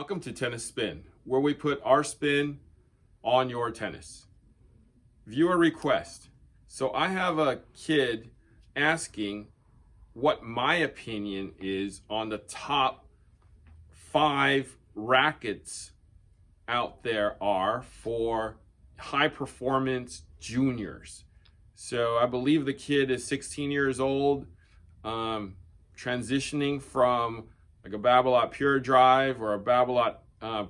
Welcome to Tennis Spin, where we put our spin on your tennis. Viewer request. So I have a kid asking what my opinion is on the top 5 rackets out there are for high performance juniors. So I believe the kid is 16 years old, transitioning from like a Babolat Pure Drive or a Babolat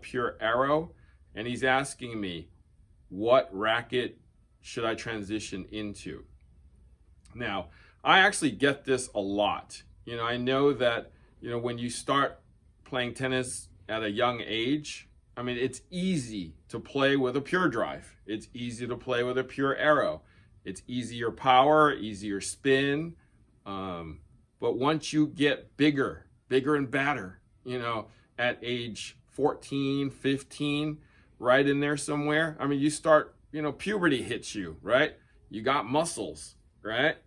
Pure Arrow, and he's asking me, what racket should I transition into? Now, I actually get this a lot. I know that, when you start playing tennis at a young age, it's easy to play with a Pure Drive. It's easy to play with a Pure Arrow. It's easier power, easier spin. But once you get bigger and badder, at age 14, 15, right in there somewhere. You start, puberty hits you, right? You got muscles, right?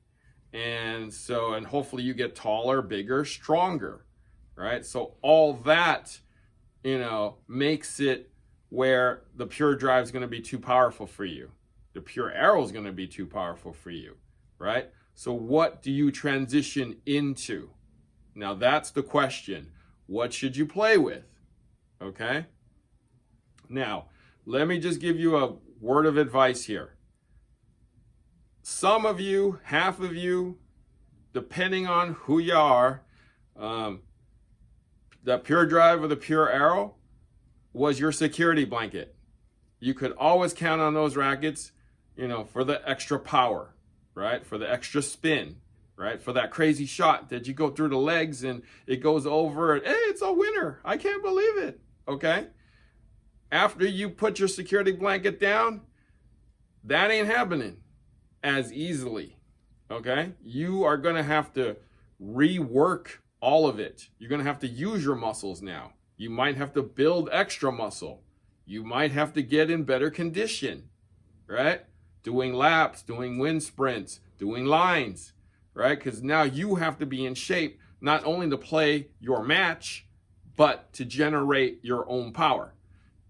And hopefully you get taller, bigger, stronger, right? So all that, makes it where the Pure Drive is going to be too powerful for you. The Pure Arrow is going to be too powerful for you, right? So what do you transition into? Now that's the question. What should you play with? Okay? Now, let me just give you a word of advice here. Some of you, half of you, depending on who you are, the Pure Drive or the Pure Arrow was your security blanket. You could always count on those rackets, for the extra power, right? For the extra spin, right? For that crazy shot that you go through the legs and it goes over and, hey, it's a winner. I can't believe it. Okay? After you put your security blanket down, that ain't happening as easily. Okay? You are going to have to rework all of it. You're going to have to use your muscles now. You might have to build extra muscle. You might have to get in better condition, right? Doing laps, doing wind sprints, doing lines, right? Because now you have to be in shape, not only to play your match, but to generate your own power.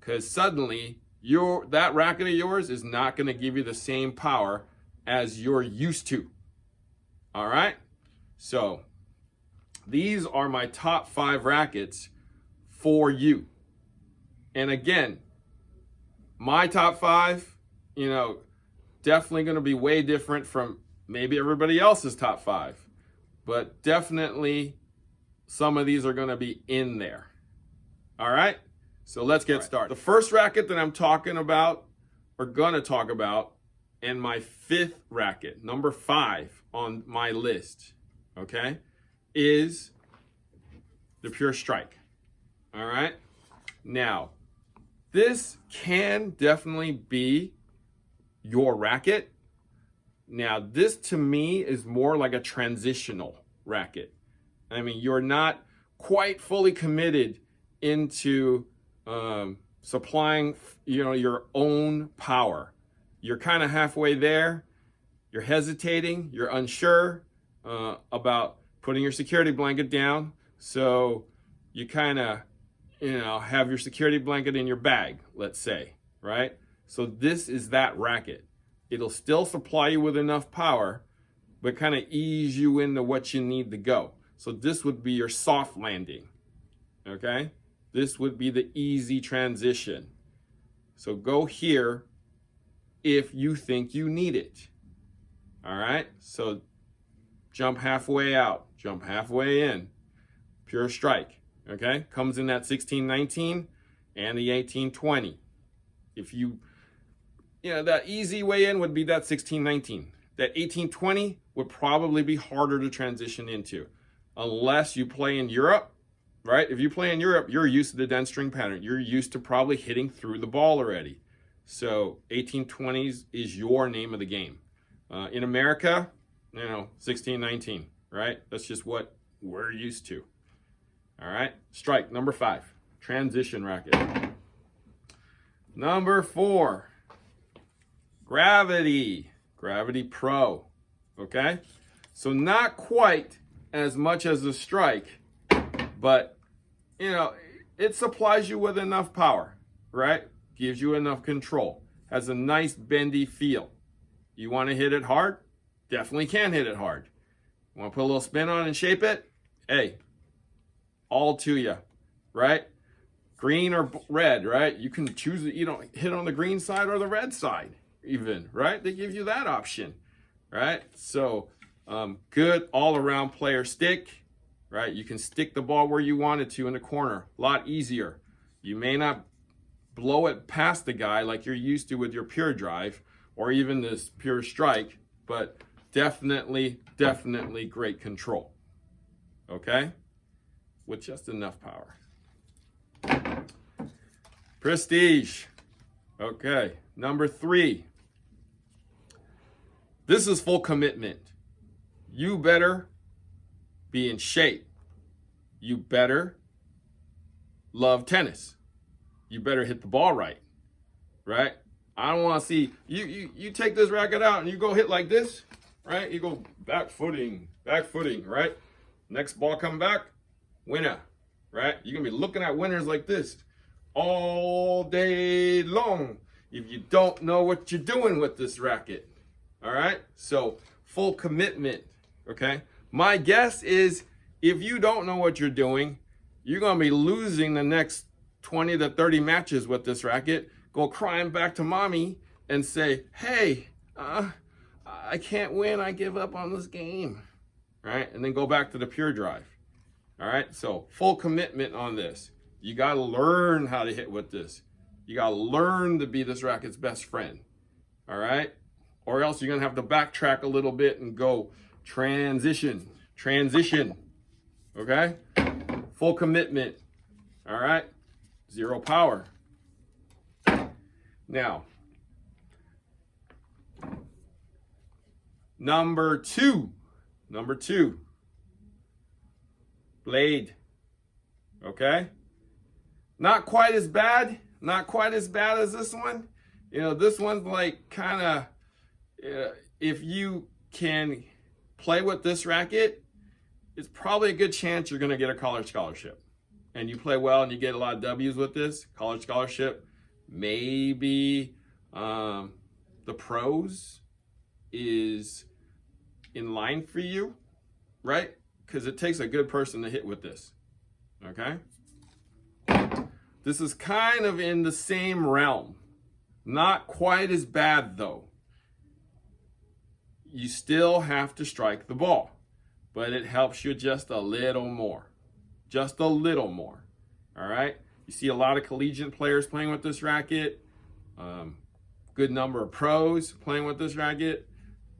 Because suddenly, that racket of yours is not going to give you the same power as you're used to. All right? So, these are my top 5 rackets for you. And again, my top 5, definitely going to be way different from maybe everybody else's top 5. But definitely some of these are going to be in there. All right? So let's get started. The first racket that I'm talking about, or going to talk about, and my 5th racket, number 5 on my list, okay, is the Pure Strike. All right? Now, this can definitely be your racket. Now, this to me is more like a transitional racket. You're not quite fully committed into supplying, your own power. You're kind of halfway there. You're hesitating. You're unsure about putting your security blanket down. So you kind of, have your security blanket in your bag, let's say, right? So this is that racket. It'll still supply you with enough power, but kind of ease you into what you need to go. So this would be your soft landing, okay? This would be the easy transition. So go here if you think you need it, all right? So jump halfway out, jump halfway in, Pure Strike. Okay, comes in that 16-19 and the 18-20. If that easy way in would be that 16-19. That 18-20 would probably be harder to transition into unless you play in Europe, right? If you play in Europe, you're used to the dense string pattern. You're used to probably hitting through the ball already. So 18-20s is your name of the game. In America, 16-19, right? That's just what we're used to. All right, strike, number 5, transition racket. Number 4, Gravity Pro, okay? So not quite as much as the strike, but, it supplies you with enough power, right? Gives you enough control. Has a nice bendy feel. You want to hit it hard? Definitely can hit it hard. You want to put a little spin on and shape it? Hey, all to you, right? Green or red, right? You can choose it. You don't hit on the green side or the red side even, right? They give you that option, right? So good all-around player stick, right? You can stick the ball where you want it to in the corner, a lot easier. You may not blow it past the guy like you're used to with your pure drive or even this pure strike, but definitely great control, okay? With just enough power. Prestige. Okay, number 3. This is full commitment. You better be in shape. You better love tennis. You better hit the ball right, right? I don't want to see, you take this racket out and you go hit like this, right? You go back footing, right? Next ball come back, winner, right? You're going to be looking at winners like this all day long if you don't know what you're doing with this racket. All right, so full commitment. Okay, my guess is if you don't know what you're doing, you're gonna be losing the next 20 to 30 matches with this racket. Go crying back to mommy and say, hey, I can't win, I give up on this game. All right, and then go back to the pure drive. All right, so full commitment on this. You got to learn how to hit with this. You got to learn to be this racket's best friend. All right? Or else you're going to have to backtrack a little bit and go transition. Okay? Full commitment. All right? Zero power. Now, number two. Blade. Okay? Not quite as bad as this one. You know, this one's like kind of, if you can play with this racket, it's probably a good chance you're going to get a college scholarship. And you play well and you get a lot of W's with this college scholarship. Maybe the pros is in line for you, right? Because it takes a good person to hit with this, okay? This is kind of in the same realm. Not quite as bad though. You still have to strike the ball, but it helps you just a little more. Just a little more, all right? You see a lot of collegiate players playing with this racket. Good number of pros playing with this racket.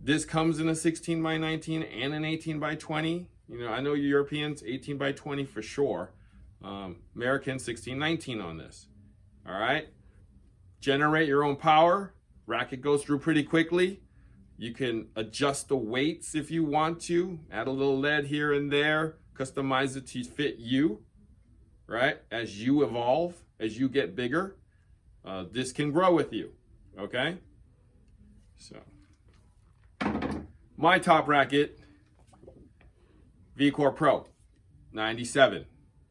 This comes in a 16 by 19 and an 18 by 20. You know, I know Europeans, 18 by 20 for sure. American 16-19 on this. All right. Generate your own power. Racket goes through pretty quickly. You can adjust the weights if you want to. Add a little lead here and there. Customize it to fit you. Right. As you evolve, as you get bigger, this can grow with you. Okay. So, my top racket, Vcore Pro, 97.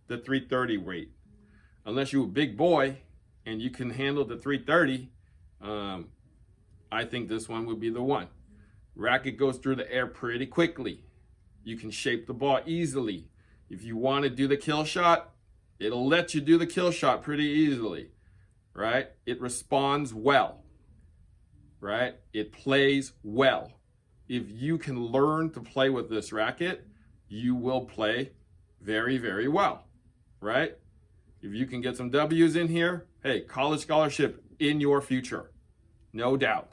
The 330 weight. Unless you're a big boy and you can handle the 330, I think this one would be the one. Racket goes through the air pretty quickly. You can shape the ball easily. If you want to do the kill shot, it'll let you do the kill shot pretty easily, right? It responds well, right? It plays well. If you can learn to play with this racket, you will play very well. Right? If you can get some W's in here, hey, college scholarship in your future. No doubt.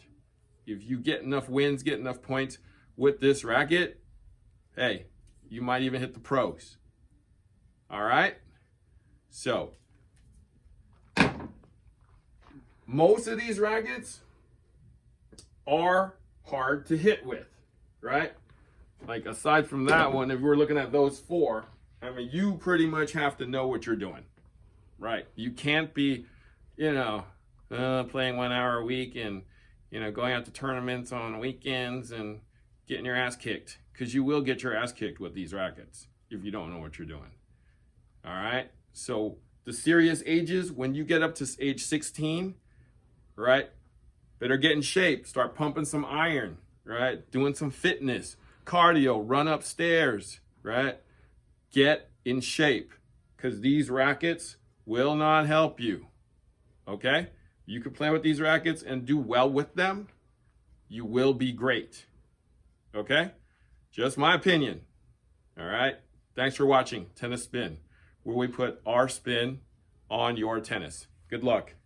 If you get enough wins, get enough points with this racket, hey, you might even hit the pros. All right? So, most of these rackets are hard to hit with, right? Like aside from that one, if we're looking at those 4, I mean, you pretty much have to know what you're doing, right? You can't be, you know, playing 1 hour a week and, you know, going out to tournaments on weekends and getting your ass kicked, because you will get your ass kicked with these rackets if you don't know what you're doing. All right? So the serious ages, when you get up to age 16, right? Better get in shape, start pumping some iron, right? Doing some fitness, cardio, run upstairs, right? Get in shape, because these rackets will not help you, okay? You can play with these rackets and do well with them. You will be great, okay? Just my opinion, all right? Thanks for watching Tennis Spin, where we put our spin on your tennis. Good luck.